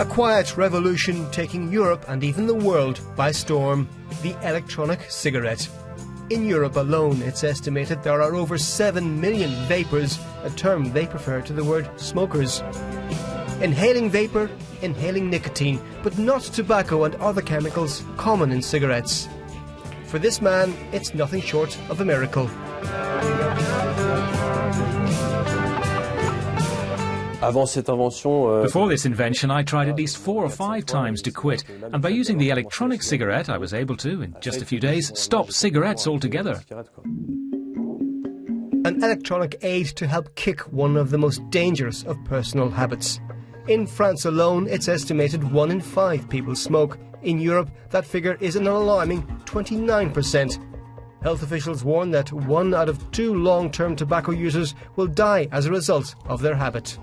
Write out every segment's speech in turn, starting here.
quiet revolution taking Europe and even the world by storm. The electronic cigarette. In Europe alone, it's estimated there are over 7 million vapors, a term they prefer to the word smokers. Inhaling vapour, inhaling nicotine, but not tobacco and other chemicals common in cigarettes. For this man, it's nothing short of a miracle. Before this invention, I tried at least 4 or 5 times to quit, and by using the electronic cigarette, I was able to, in just a few days, stop cigarettes altogether. An electronic aid to help kick one of the most dangerous of personal habits. In France alone, it's estimated 1 in 5 people smoke. In Europe, that figure is an alarming 29%. Health officials warn that 1 out of 2 long-term tobacco users will die as a result of their habit.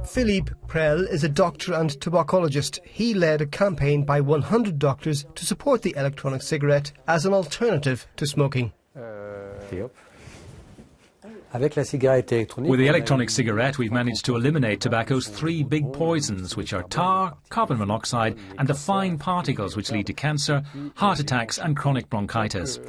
Philippe Prel is a doctor and tobaccologist. He led a campaign by 100 doctors to support the electronic cigarette as an alternative to smoking. With the electronic cigarette, we've managed to eliminate tobacco's 3 big poisons, which are tar, carbon monoxide, and the fine particles which lead to cancer, heart attacks, and chronic bronchitis.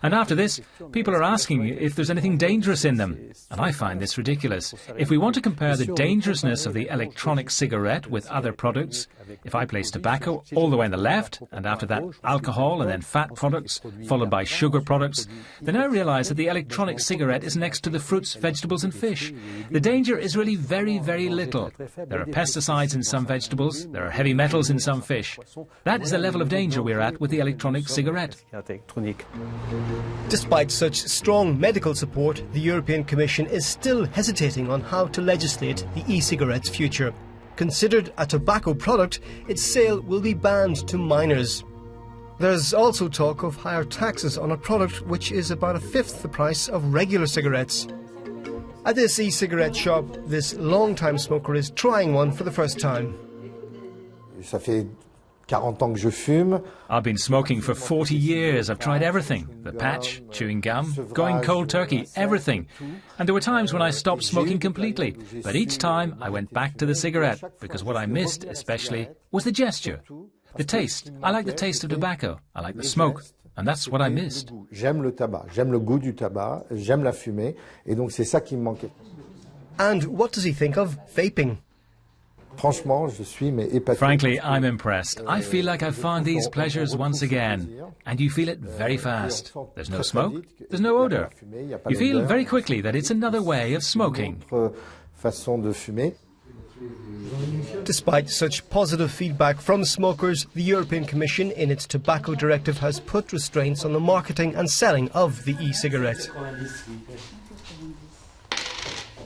And after this, people are asking if there's anything dangerous in them. And I find this ridiculous. If we want to compare the dangerousness of the electronic cigarette with other products, if I place tobacco all the way on the left, and after that alcohol and then fat products, followed by sugar products, then I realise that the electronic cigarette is next to the fruits, vegetables and fish. The danger is really very, very little. There are pesticides in some vegetables, there are heavy metals in some fish. That is the level of danger we're at with the electronic cigarette. Despite such strong medical support, the European Commission is still hesitating on how to legislate the e-cigarette's future. Considered a tobacco product, its sale will be banned to minors. There's also talk of higher taxes on a product which is about 1/5 the price of regular cigarettes. At this e-cigarette shop, this long-time smoker is trying one for the first time. I've been smoking for 40 years. I've tried everything. The patch, chewing gum, going cold turkey, everything. And there were times when I stopped smoking completely. But each time I went back to the cigarette, because what I missed especially was the gesture. The taste. I like the taste of tobacco. I like the smoke. And that's what I missed. J'aime le tabac. J'aime le goût du tabac. J'aime la fumée. Et donc c'est ça qui me manquait. And what does he think of vaping? Frankly, I'm impressed. I feel like I've found these pleasures once again. And you feel it very fast. There's no smoke, there's no odour. You feel very quickly that it's another way of smoking. Despite such positive feedback from smokers, the European Commission in its tobacco directive has put restraints on the marketing and selling of the e-cigarette.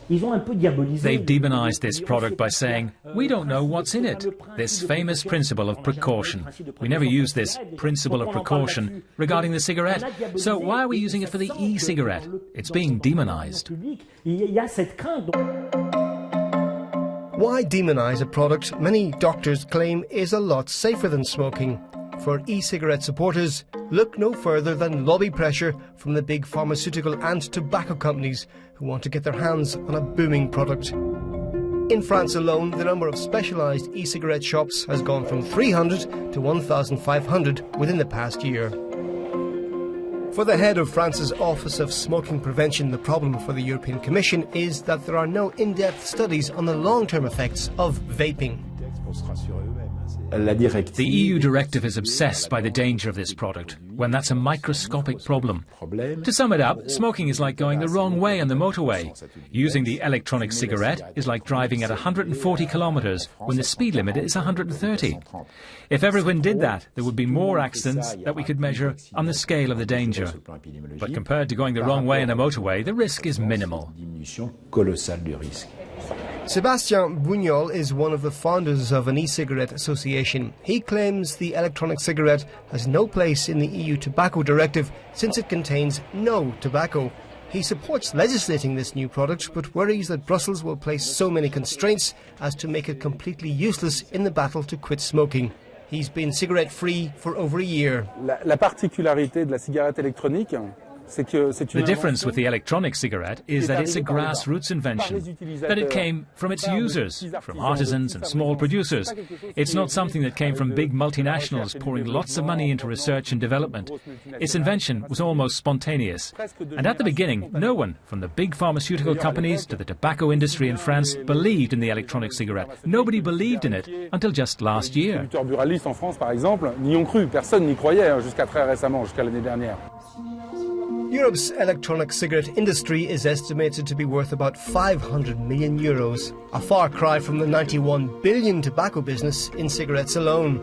They've demonized this product by saying, we don't know what's in it. This famous principle of precaution. We never use this principle of precaution regarding the cigarette. So why are we using it for the e-cigarette? It's being demonized. Why demonize a product many doctors claim is a lot safer than smoking? For e-cigarette supporters, look no further than lobby pressure from the big pharmaceutical and tobacco companies who want to get their hands on a booming product. In France alone, the number of specialised e-cigarette shops has gone from 300 to 1,500 within the past year. For the head of France's Office of Smoking Prevention, the problem for the European Commission is that there are no in-depth studies on the long-term effects of vaping. The EU directive is obsessed by the danger of this product, when that's a microscopic problem. To sum it up, smoking is like going the wrong way on the motorway. Using the electronic cigarette is like driving at 140 kilometers when the speed limit is 130. If everyone did that, there would be more accidents that we could measure on the scale of the danger. But compared to going the wrong way on the motorway, the risk is minimal. Sébastien Bugnol is one of the founders of an e-cigarette association. He claims the electronic cigarette has no place in the EU tobacco directive since it contains no tobacco. He supports legislating this new product but worries that Brussels will place so many constraints as to make it completely useless in the battle to quit smoking. He's been cigarette-free for over a year. La particularité de la cigarette électronique, The difference with the electronic cigarette is that it's a grassroots invention, that it came from its users, from artisans and small producers. It's not something that came from big multinationals pouring lots of money into research and development. Its invention was almost spontaneous. And at the beginning, no one, from the big pharmaceutical companies to the tobacco industry in France, believed in the electronic cigarette. Nobody believed in it until just last year. Europe's electronic cigarette industry is estimated to be worth about 500 million euros, a far cry from the 91 billion tobacco business in cigarettes alone.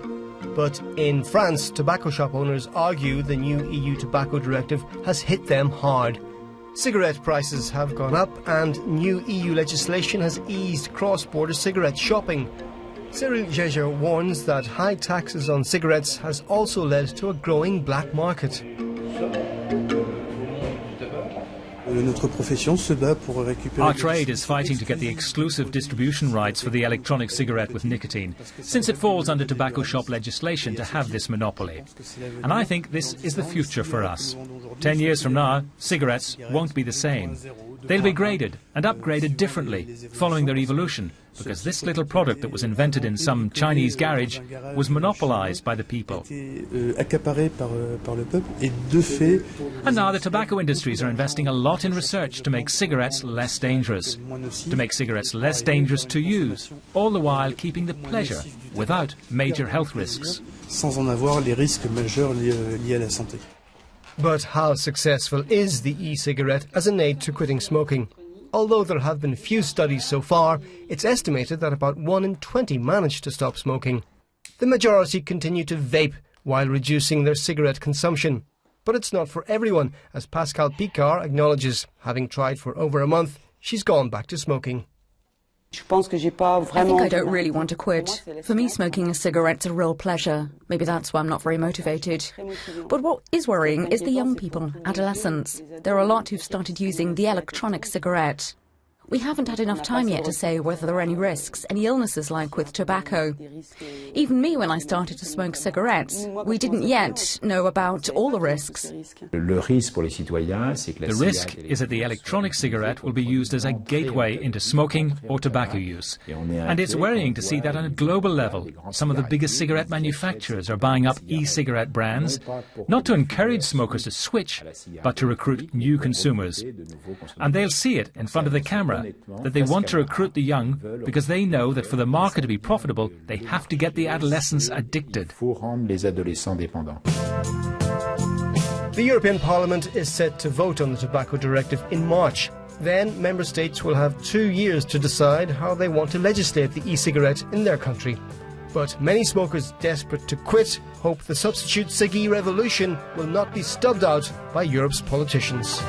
But in France, tobacco shop owners argue the new EU tobacco directive has hit them hard. Cigarette prices have gone up and new EU legislation has eased cross-border cigarette shopping. Cyril Jeger warns that high taxes on cigarettes has also led to a growing black market. Our trade is fighting to get the exclusive distribution rights for the electronic cigarette with nicotine, since it falls under tobacco shop legislation to have this monopoly. And I think this is the future for us. 10 years from now, cigarettes won't be the same. They'll be graded and upgraded differently, following their evolution, because this little product that was invented in some Chinese garage was monopolized by the people. And now the tobacco industries are investing a lot in research to make cigarettes less dangerous, to use, all the while keeping the pleasure without major health risks. But how successful is the e-cigarette as an aid to quitting smoking? Although there have been few studies so far, it's estimated that about 1 in 20 manage to stop smoking. The majority continue to vape while reducing their cigarette consumption. But it's not for everyone, as Pascal Picard acknowledges. Having tried for over a month, she's gone back to smoking. I think I don't really want to quit. For me, smoking a cigarette's a real pleasure. Maybe that's why I'm not very motivated. But what is worrying is the young people, adolescents. There are a lot who've started using the electronic cigarette. We haven't had enough time yet to say whether there are any risks, any illnesses like with tobacco. Even me, when I started to smoke cigarettes, we didn't yet know about all the risks. The risk is that the electronic cigarette will be used as a gateway into smoking or tobacco use. And it's worrying to see that on a global level, some of the biggest cigarette manufacturers are buying up e-cigarette brands, not to encourage smokers to switch, but to recruit new consumers. And they'll see it in front of the camera, that they want to recruit the young because they know that for the market to be profitable, they have to get the adolescents addicted. The European Parliament is set to vote on the tobacco directive in March. Then member states will have 2 years to decide how they want to legislate the e-cigarette in their country. But many smokers desperate to quit hope the substitute ciggy revolution will not be stubbed out by Europe's politicians.